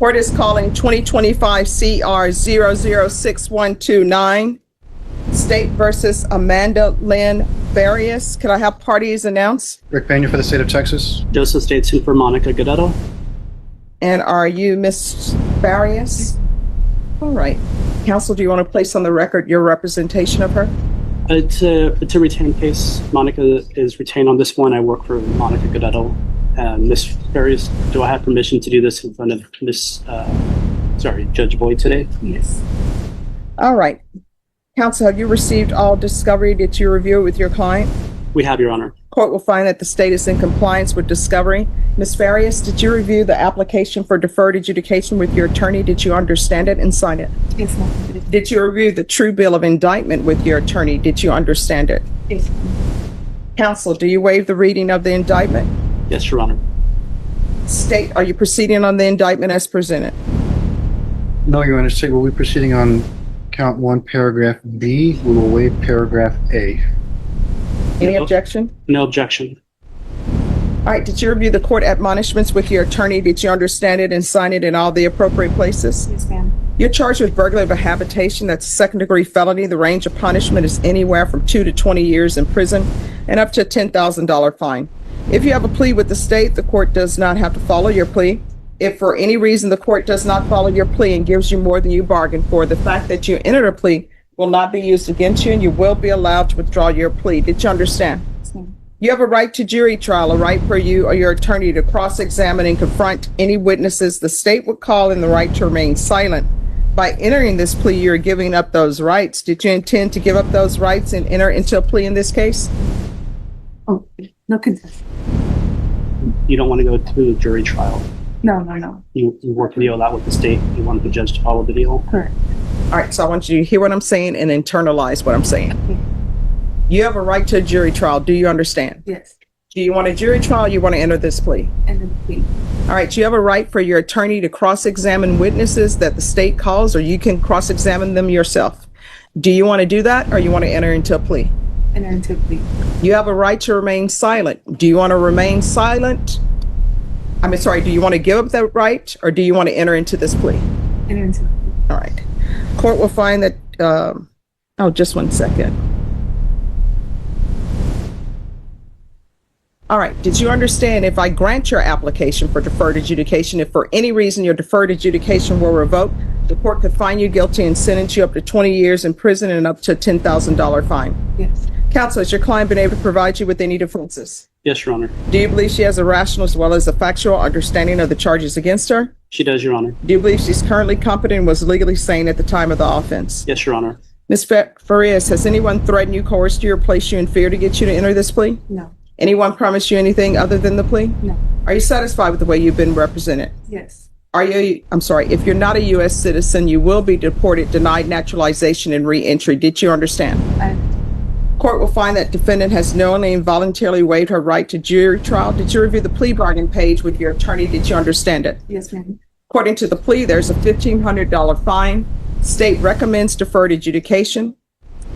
Court is calling 2025 CR 006129, State versus Amanda Lynn Farius. Could I have parties announced? Rick Pena for the state of Texas. Joseph States in for Monica Godetto. And are you Ms. Farius? All right. Counsel, do you want to place on the record your representation of her? It's a retained case. Monica is retained on this one. I work for Monica Godetto. Ms. Farius, do I have permission to do this in front of Judge Boyd today? Yes. All right. Counsel, have you received all discovery? Did you review it with your client? We have, Your Honor. Court will find that the state is in compliance with discovery. Ms. Farius, did you review the application for deferred adjudication with your attorney? Did you understand it and sign it? Yes, ma'am. Did you review the true bill of indictment with your attorney? Did you understand it? Yes. Counsel, do you waive the reading of the indictment? Yes, Your Honor. State, are you proceeding on the indictment as presented? No, Your Honor. State will be proceeding on count 1, paragraph B. We will waive paragraph A. Any No. objection? No objection. All right, did you review the court admonishments with your attorney? Did you understand it and sign it in all the appropriate places? Yes, ma'am. You're charged with burglary of a habitation. That's a second-degree felony. The range of punishment is anywhere from 2 to 20 years in prison and up to a $10,000 fine. If you have a plea with the state, the court does not have to follow your plea. If for any reason the court does not follow your plea and gives you more than you bargained for, the fact that you entered a plea will not be used against you and you will be allowed to withdraw your plea. Did you understand? Yes, ma'am. You have a right to jury trial, a right for you or your attorney to cross-examine and confront any witnesses the state would call, and the right to remain silent. By entering this plea, you're giving up those rights. Did you intend to give up those rights and enter into a plea in this case? Oh, no contest. You don't want to go to a jury trial. No. You work the deal out with the state. You want the judge to follow the deal. Correct. All right, so I want you to hear what I'm saying and internalize what I'm saying. Okay. You have a right to a jury trial. Do you understand? Yes. Do you want a jury trial or you want to enter this plea? And then plea. All right, you have a right for your attorney to cross-examine witnesses that the state calls, or you can cross-examine them yourself. Do you want to do that or you want to enter into a plea? And then to plea. You have a right to remain silent. Do you want to remain silent? Do you want to give up that right or do you want to enter into this plea? And then to plea. All right. Court will find that, just 1 second. All right. Did you understand if I grant your application for deferred adjudication, if for any reason your deferred adjudication were revoked, the court could find you guilty and sentence you up to 20 years in prison and up to a $10,000 fine? Yes. Counsel, has your client been able to provide you with any defenses? Yes, Your Honor. Do you believe she has a rational as well as a factual understanding of the charges against her? She does, Your Honor. Do you believe she's currently competent and was legally sane at the time of the offense? Yes, Your Honor. Ms. Farias, has anyone threatened you, coerced you, or placed you in fear to get you to enter this plea? No. Anyone promised you anything other than the plea? No. Are you satisfied with the way you've been represented? Yes. If you're not a U.S. citizen, you will be deported, denied naturalization, and re-entry. Did you understand? Court will find that defendant has knowingly and voluntarily waived her right to jury trial. Did you review the plea bargain page with your attorney? Did you understand it? Yes, ma'am. According to the plea, there's a $1,500 fine. State recommends deferred adjudication.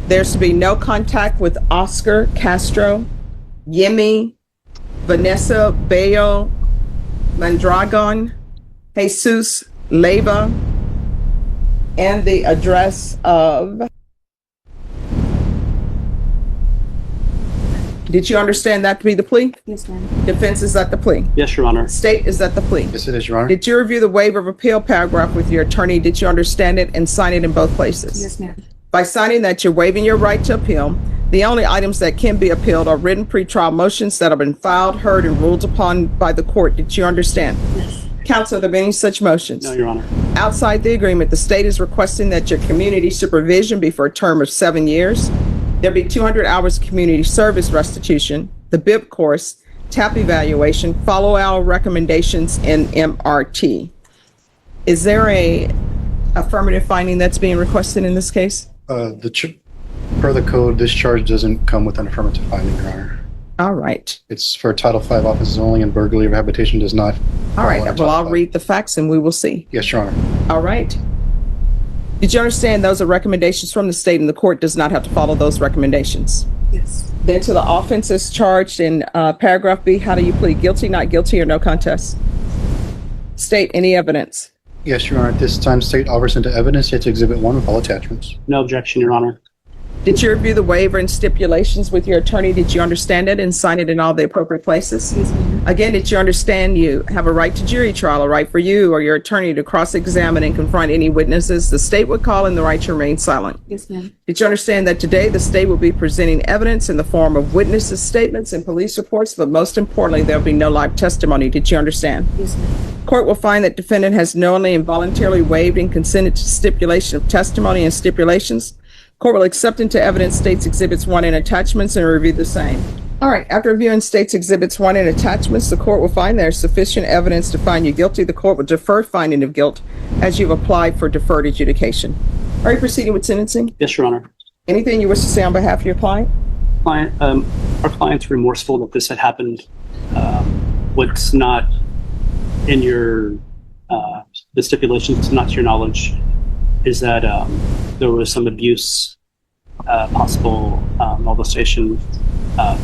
There's to be no contact with Oscar Castro, Yemi, Vanessa Bayo, Mandragon, Jesus Leyva, and the address of... Did you understand that to be the plea? Yes, ma'am. Defense, is that the plea? Yes, Your Honor. State, is that the plea? Yes, it is, Your Honor. Did you review the waiver of appeal paragraph with your attorney? Did you understand it and sign it in both places? Yes, ma'am. By signing that, you're waiving your right to appeal. The only items that can be appealed are written pretrial motions that have been filed, heard, and ruled upon by the court. Did you understand? Yes. Counsel, are there any such motions? No, Your Honor. Outside the agreement, the state is requesting that your community supervision be for a term of 7 years. There'll be 200 hours of community service restitution, the BIP course, TAP evaluation, follow our recommendations, and MRT. Is there a affirmative finding that's being requested in this case? Per the code, this charge doesn't come with an affirmative finding, Your Honor. All right. It's for Title V offenses only, and burglary of habitation does not. All right. fall under Well, Title I'll V. read the facts and we will see. Yes, Your Honor. All right. Did you understand those are recommendations from the state and the court does not have to follow those recommendations? Yes. Then to the offenses charged in paragraph B, how do you plead? Guilty, not guilty, or no contest? State, any evidence? Yes, Your Honor. At this time, state offers into evidence State's Exhibit 1 with all attachments. No objection, Your Honor. Did you review the waiver and stipulations with your attorney? Did you understand it and sign it in all the appropriate places? Yes, ma'am. Again, did you understand you have a right to jury trial, a right for you or your attorney to cross-examine and confront any witnesses the state would call, and the right to remain silent? Yes, ma'am. Did you understand that today the state will be presenting evidence in the form of witnesses' statements and police reports, but most importantly, there'll be no live testimony? Did you understand? Yes, ma'am. Court will find that defendant has knowingly and voluntarily waived and consented to stipulation of testimony and stipulations. Court will accept into evidence State's Exhibits 1 and attachments and review the same. All right, after reviewing State's Exhibits 1 and attachments, the court will find there is sufficient evidence to find you guilty. The court will defer finding of guilt as you've applied for deferred adjudication. Are you proceeding with sentencing? Yes, Your Honor. Anything you wish to say on behalf of your client? Our client's remorseful that this had happened. What's not in your the stipulations, not to your knowledge, is that there was some abuse, possible molestation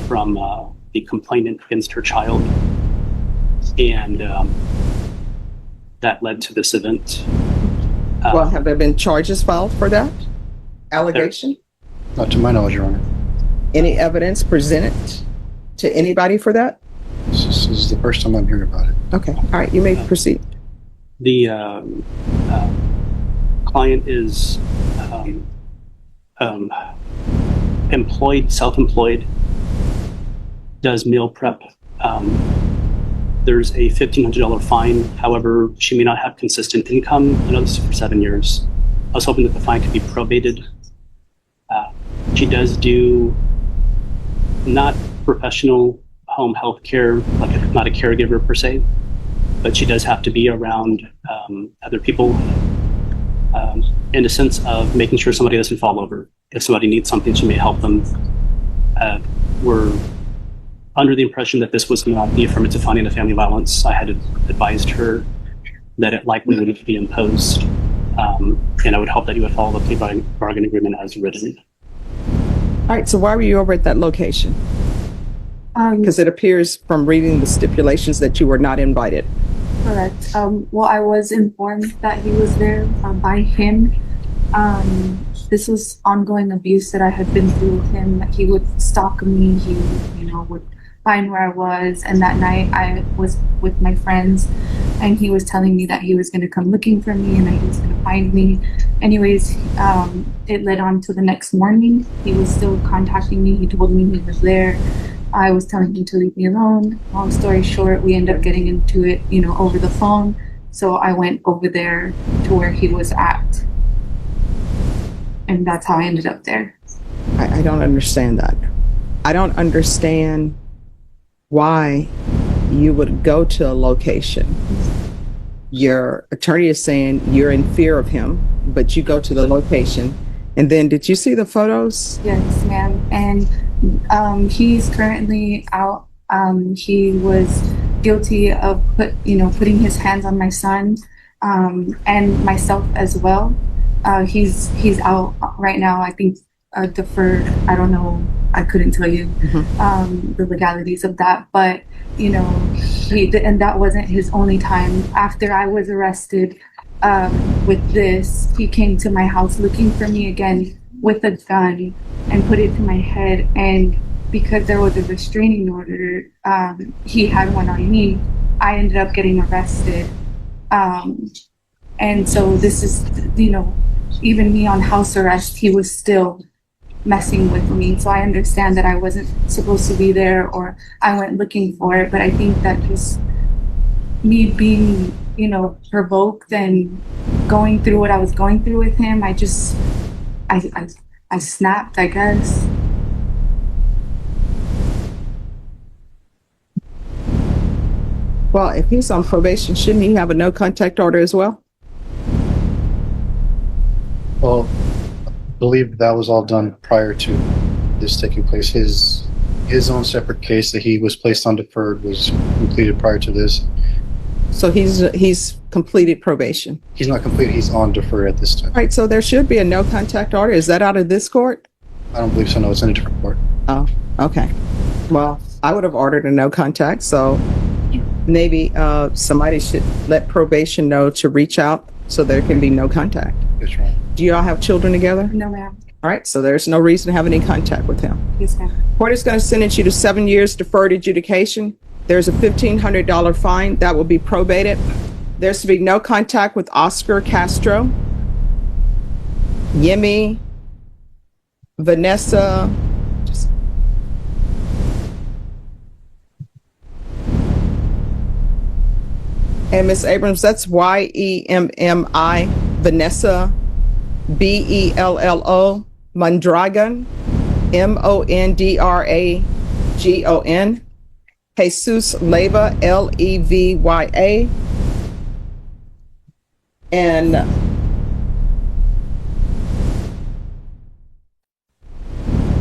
from the complainant against her child, and that led to this event. Well, have there been charges filed for that allegation? Not to my knowledge, Your Honor. Any evidence presented to anybody for that? This is the first time I'm hearing about it. Okay, all right, you may proceed. The client is self-employed, does meal prep. There's a $1,500 fine. However, she may not have consistent income. I know this is for 7 years. I was hoping that the fine could be probated. She does do not professional home health care, not a caregiver per se, but she does have to be around other people in a sense of making sure somebody doesn't fall over. If somebody needs something, she may help them. We're under the impression that this was not the affirmative finding of family violence. I had advised her that it likely would be imposed, and I would hope that you would follow the plea bargain agreement as written. All right, so why were you over at that location? Because it appears from reading the stipulations that you were not invited. Correct. Well, I was informed that he was there by him. This was ongoing abuse that I had been through with him. He would stalk me. He, would find where I was. And that night I was with my friends, and he was telling me that he was going to come looking for me and that he was going to find me. Anyways, it led on to the next morning. He was still contacting me. He told me he was there. I was telling him to leave me alone. Long story short, we ended up getting into it, over the phone. So I went over there to where he was at. And that's how I ended up there. I don't understand that. I don't understand why you would go to a location. Your attorney is saying you're in fear of him, but you go to the location. And then did you see the photos? Yes, ma'am. And he's currently out. He was guilty of putting his hands on my son and myself as well. He's out right now. I think deferred. I don't know. I couldn't tell you the legalities of that, but and that wasn't his only time. After I was arrested with this, he came to my house looking for me again with a gun and put it to my head. And because there was a restraining order, he had one on me. I ended up getting arrested. And so this is, even me on house arrest, he was still messing with me. So I understand that I wasn't supposed to be there, or I went looking for it. But I think that just me being, provoked and going through what I was going through with him, I snapped, I guess. Well, if he's on probation, shouldn't he have a no contact order as well? Well, I believe that was all done prior to this taking place. His own separate case that he was placed on deferred was completed prior to this. So he's completed probation. He's not completed. He's on deferred at this time. All right, so there should be a no contact order. Is that out of this court? I don't believe so. No, it's in a different court. Oh, okay. Well, I would have ordered a no contact, so maybe somebody should let probation know to reach out so there can be no contact. That's right. Do you all have children together? No, ma'am. All right, so there's no reason to have any contact with him. Yes, ma'am. Court is going to sentence you to 7 years deferred adjudication. There's a $1,500 fine that will be probated. There's to be no contact with Oscar Castro, Yemi, Vanessa, and Miss Abrams, that's Yemmi, Vanessa, Bello, Mondragon, Mondragon, Jesus Leva, Levya, and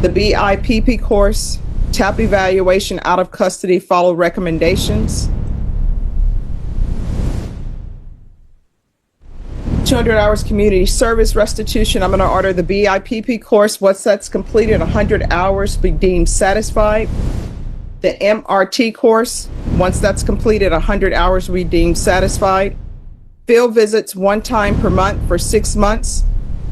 the BIPP course, TAP evaluation out of custody, follow recommendations. 200 hours community service restitution. I'm going to order the BIPP course. Once that's completed, 100 hours be deemed satisfied. The MRT course, once that's completed, 100 hours be deemed satisfied. Field visits 1 time per month for 6 months.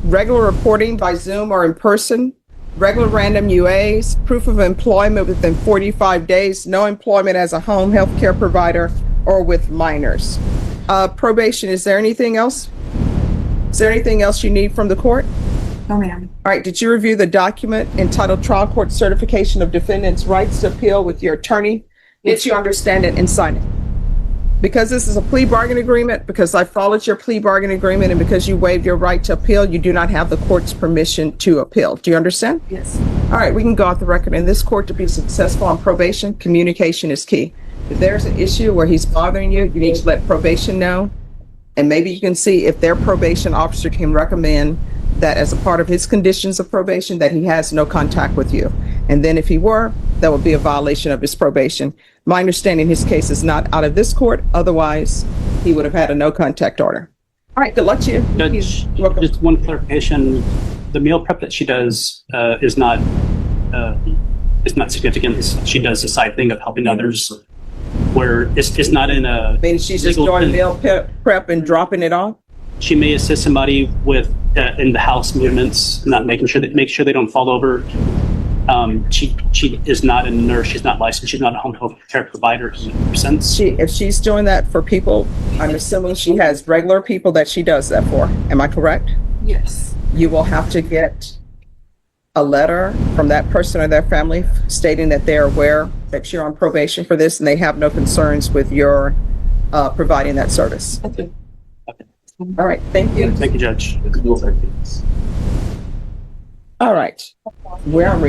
Regular reporting by Zoom or in person. Regular random UAs. Proof of employment within 45 days. No employment as a home health care provider or with minors. Probation, is there anything else? Is there anything else you need from the court? No, ma'am. All right, did you review the document entitled Trial Court Certification of Defendant's Rights to Appeal with your attorney? Did you understand it and sign it? Because this is a plea bargain agreement, because I followed your plea bargain agreement, and because you waived your right to appeal, you do not have the court's permission to appeal. Do you understand? Yes. All right, we can go off the record. In this court, to be successful on probation, communication is key. If there's an issue where he's bothering you, you need to let probation know. And maybe you can see if their probation officer can recommend that as a part of his conditions of probation, that he has no contact with you. And then if he were, that would be a violation of his probation. My understanding, his case is not out of this court. Otherwise, he would have had a no contact order. All right, good luck to you. Judge, You're welcome. just one clarification. The meal prep that she does is not significant. She does the side thing of helping others, where it's not in a. I mean, she's just legal- doing meal prep and dropping it off. She may assist somebody with in the house movements, not make sure they don't fall over. She is not a nurse. She's not licensed. She's not a home health care provider in a sense. If she's doing that for people, I'm assuming she has regular people that she does that for. Am I correct? Yes. You will have to get a letter from that person or their family stating that they're aware that you're on probation for this and they have no concerns with your providing that service. Okay. All right, thank you. Thank you, Judge. All right, we're on